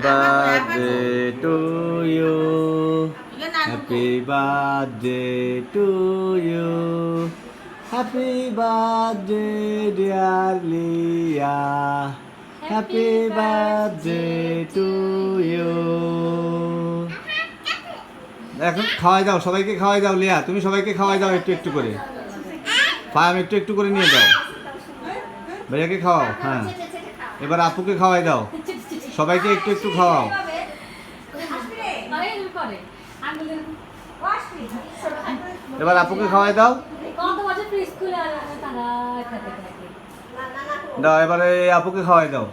birthday to you. Happy birthday to you. Happy birthday dear Leah. Happy birthday to you. এখন খাওয়াই দাও, সবাইকে খাওয়াই দাও লিয়া, তুমি সবাইকে খাওয়াই দাও একটু একটু করে। ফায়াম একটু একটু করে নিয়ে যাও, ভাইয়াকে খাওয়াও। হ্যাঁ, এবার আপুকে খাওয়াই দাও, সবাইকে একটু একটু খাওয়াও। এবার আপুকে খাওয়াই দাও, দাও এবারে আপুকে খাওয়াই দাও।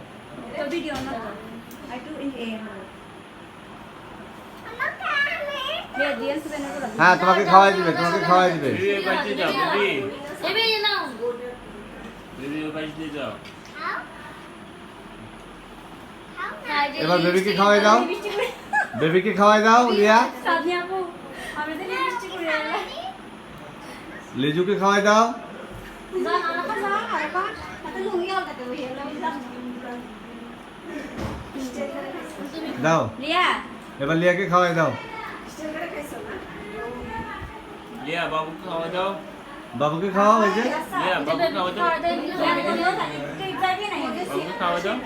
হ্যাঁ, তোমাকে খাওয়াই দিবে, তোমাকে খাওয়াই দিবে। এবার বেবিকে খাওয়াই দাও, বেবিকে খাওয়াই দাও লিয়া। লিজুকে খাওয়াই দাও, দাও। এবার লিয়াকে খাওয়াই দাও, লিয়া বাবুকে খাওয়া দাও, বাবুকে খাওয়াও। এই যে লিয়া বাবুকে খাওয়া দাও, বাবুকে খাওয়া দাও।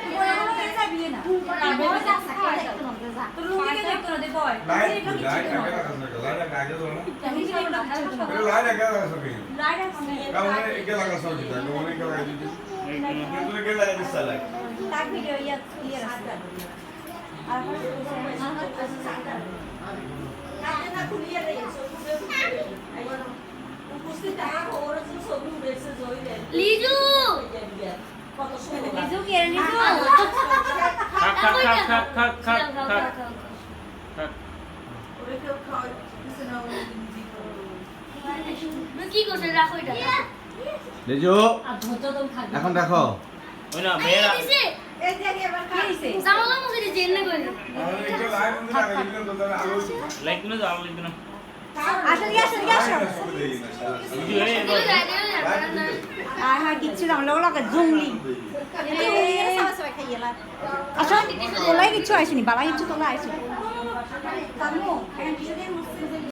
লিজু লিজু কে লিজু খাক খাক খাক খাক খাক খাক খাক। কি করছে, রাখো এটা। লিজু এখন দেখো, ওই না মেয়েরা জামালা মুছে দিছে এনে করে লাইক না যাও, লাইক না কিচ্ছু না লগে জঙ্গলি আসলে তোলাই কিচ্ছু আসেনি, বালা কিচ্ছু তোলা আসেনি।